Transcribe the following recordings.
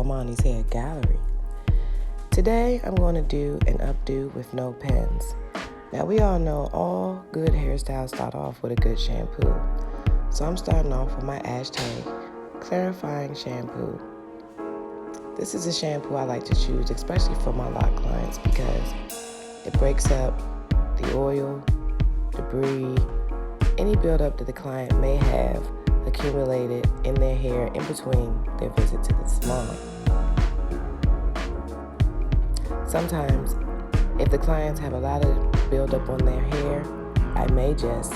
Amani's Hair Gallery. Today I'm going to do an updo with no pins. Now we all know all good hairstyles start off with a good shampoo. So I'm starting off with my Ashtray Clarifying Shampoo. This is a shampoo I like to choose, especially for my lock clients, because it breaks up the oil, debris, any buildup that the client may have accumulated in their hair in between their visit to the salon. Sometimes, if the clients have a lot of buildup on their hair, I may just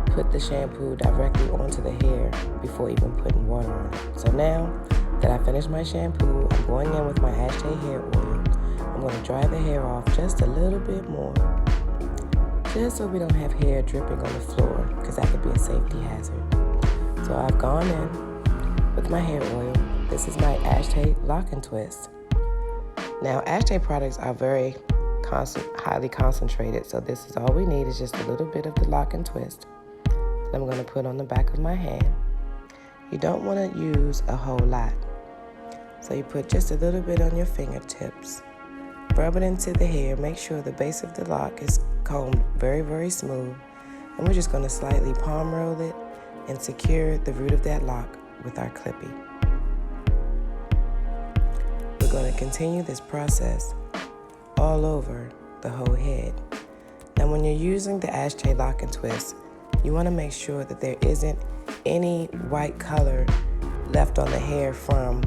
put the shampoo directly onto the hair before even putting water on it. So now that I finished my shampoo, I'm going in with my Ashtray hair oil. I'm going to dry the hair off just a little bit more, just so we don't have hair dripping on the floor, because that could be a safety hazard. So I've gone in with my hair oil. This is my Ashtray Lock and Twist. Now, Ashtray products are very highly concentrated, so this is all we need is just a little bit of the Lock and Twist that I'm going to put on the back of my hand. You don't want to use a whole lot, so you put just a little bit on your fingertips. Rub it into the hair. Make sure the base of the lock is combed very, very smooth, and we're just going to slightly palm roll it and secure the root of that lock with our clippy. We're going to continue this process all over the whole head. Now, when you're using the Ashtray Lock and Twist, you want to make sure that there isn't any white color left on the hair from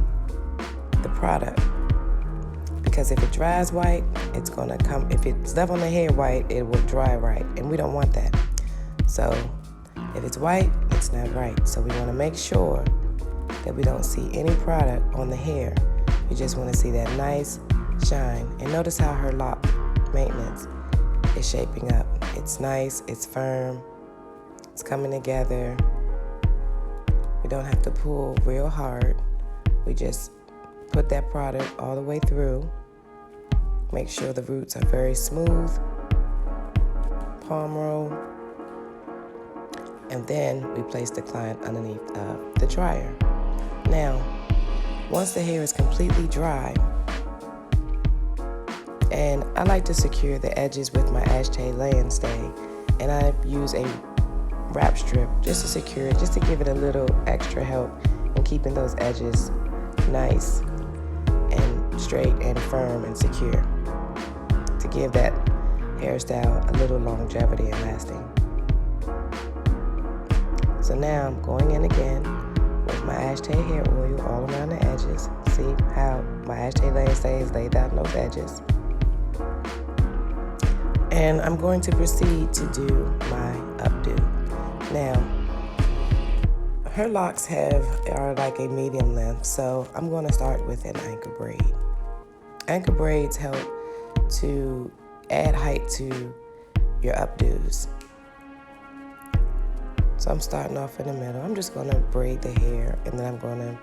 the product, because if it dries white, it's going to come, if it's left on the hair white, it will dry right, and we don't want that. So if it's white, it's not right. So we want to make sure that we don't see any product on the hair. We just want to see that nice shine. And notice how her lock maintenance is shaping up. It's nice, it's firm, it's coming together. We don't have to pull real hard. We just put that product all the way through. Make sure the roots are very smooth. Palm roll. And then we place the client underneath the dryer. Now, once the hair is completely dry, and I like to secure the edges with my Ashtray Lay and Stay, and I use a wrap strip just to secure it, just to give it a little extra help in keeping those edges nice and straight and firm and secure, to give that hairstyle a little longevity and lasting. So now I'm going in again with my Ashtray hair oil all around the edges. See how my Ashtray Lay and Stay is laid out in those edges. And I'm going to proceed to do my updo. Now, her locks are like a medium length, so I'm going to start with an anchor braid. Anchor braids help to add height to your updos. So I'm starting off in the middle. I'm just going to braid the hair, and then I'm going to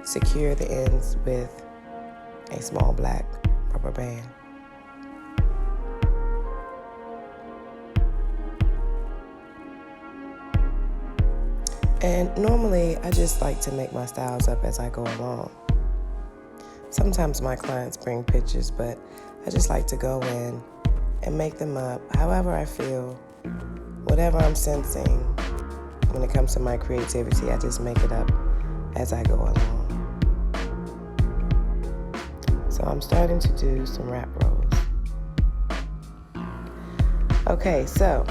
secure the ends with a small black rubber band. And normally, I just like to make my styles up as I go along. Sometimes my clients bring pictures, but I just like to go in and make them up however I feel, whatever I'm sensing. When it comes to my creativity, I just make it up as I go along. So I'm starting to do some wrap rolls. Okay, so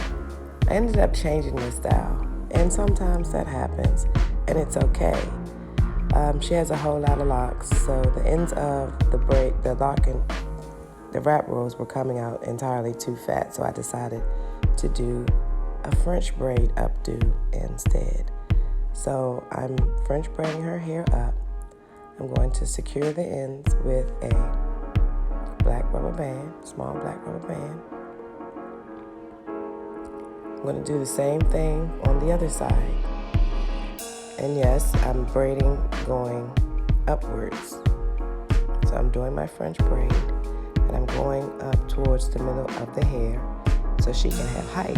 I ended up changing the style, and sometimes that happens, and it's okay. She has a whole lot of locks, so the ends of the lock and the wrap rolls were coming out entirely too fat, so I decided to do a French braid updo instead. So I'm French braiding her hair up. I'm going to secure the ends with a black rubber band, small black rubber band. I'm going to do the same thing on the other side. And yes, I'm braiding going upwards. So I'm doing my French braid, and I'm going up towards the middle of the hair so she can have height.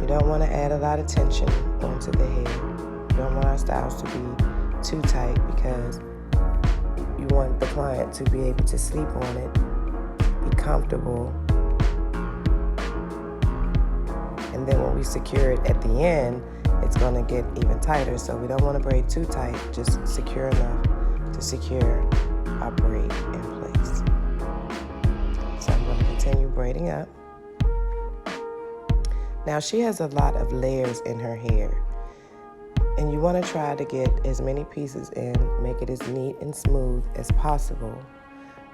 You don't want to add a lot of tension onto the hair. don't want our styles to be too tight because you want the client to be able to sleep on it, be comfortable. And then when we secure it at the end, it's going to get even tighter. So we don't want to braid too tight, just secure enough to secure our braid in place. So I'm going to continue braiding up. Now she has a lot of layers in her hair, and you want to try to get as many pieces in, make it as neat and smooth as possible.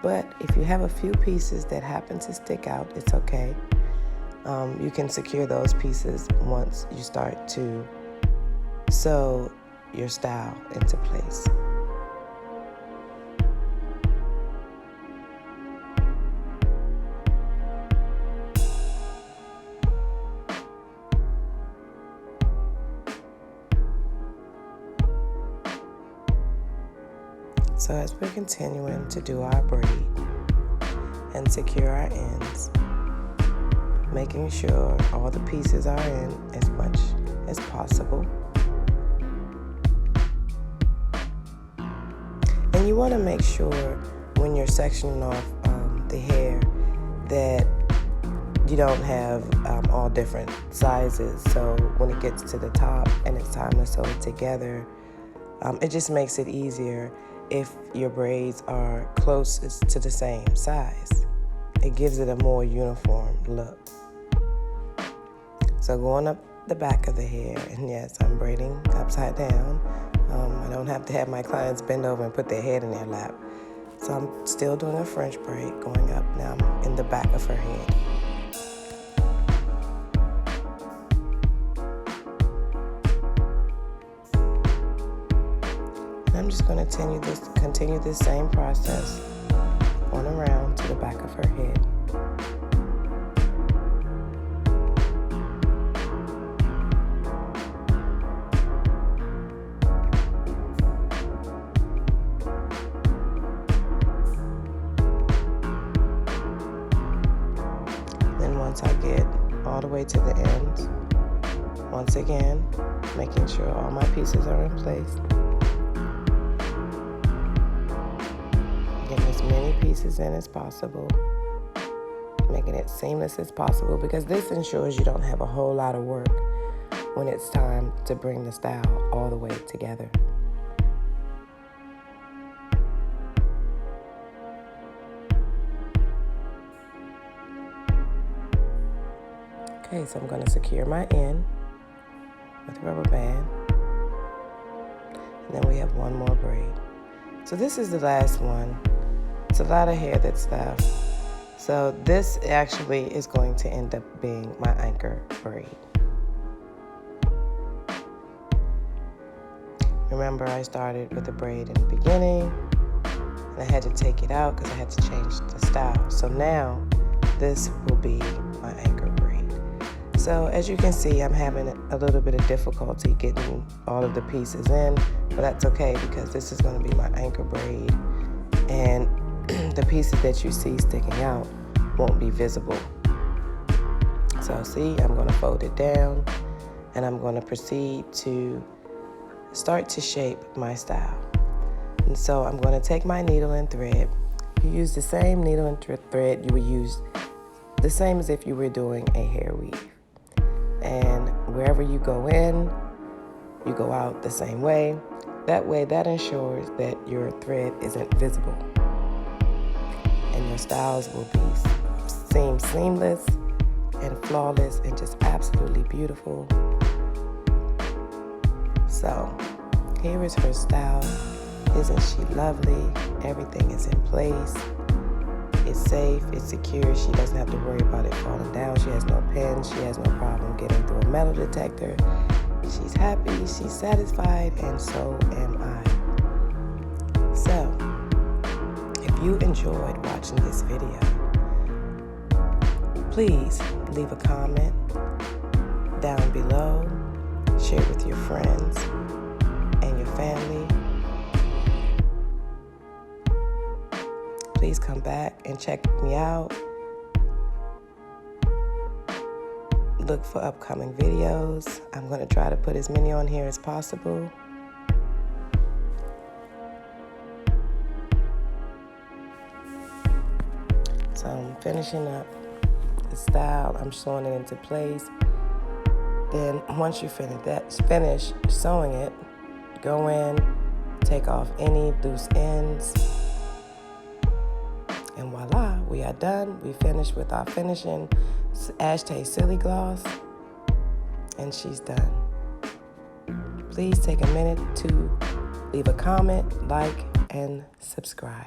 But if you have a few pieces that happen to stick out, it's okay. You can secure those pieces once you start to sew your style into place. So as we're continuing to do our braid and secure our ends, making sure all the pieces are in as much as possible. And you want to make sure when you're sectioning off the hair that you don't have all different sizes. So when it gets to the top and it's time to sew it together, it just makes it easier if your braids are closest to the same size. It gives it a more uniform look. So going up the back of the hair, and yes, I'm braiding upside down. I don't have to have my clients bend over and put their head in their lap. So I'm still doing a French braid going up. Now I'm in the back of her head. And I'm just going to continue this same process on around to the back of her head. Once I get all the way to the end, once again, making sure all my pieces are in place. Getting as many pieces in as possible, making it seamless as possible, because this ensures you don't have a whole lot of work when it's time to bring the style all the way together. Okay, so I'm going to secure my end with a rubber band. And then we have one more braid. So this is the last one. It's a lot of hair that's left. So this actually is going to end up being my anchor braid. Remember, I started with a braid in the beginning, and I had to take it out because I had to change the style. So now this will be my anchor braid. So as you can see, I'm having a little bit of difficulty getting all of the pieces in, but that's okay because this is going to be my anchor braid, and the pieces that you see sticking out won't be visible. So see, I'm going to fold it down, and I'm going to proceed to start to shape my style. And so I'm going to take my needle and thread. You use the same needle and thread you would use, the same as if you were doing a hair weave. And wherever you go in, you go out the same way. That way, that ensures that your thread isn't visible. And your styles will seem seamless and flawless and just absolutely beautiful. So, here is her style. Isn't she lovely? Everything is in place. It's safe, it's secure. She doesn't have to worry about it falling down. She has no pins. She has no problem getting through a metal detector. She's happy, she's satisfied, and so am I. So, if you enjoyed watching this video, please leave a comment down below. Share it with your friends and your family. Please come back and check me out. look for upcoming videos. I'm going to try to put as many on here as possible. So I'm finishing up the style. I'm sewing it into place. Then once you finish sewing it, go in, take off any loose ends, and voila, we are done. We finished with our finishing Ashtay Silly Gloss, and she's done. Please take a minute to leave a comment, like, and subscribe.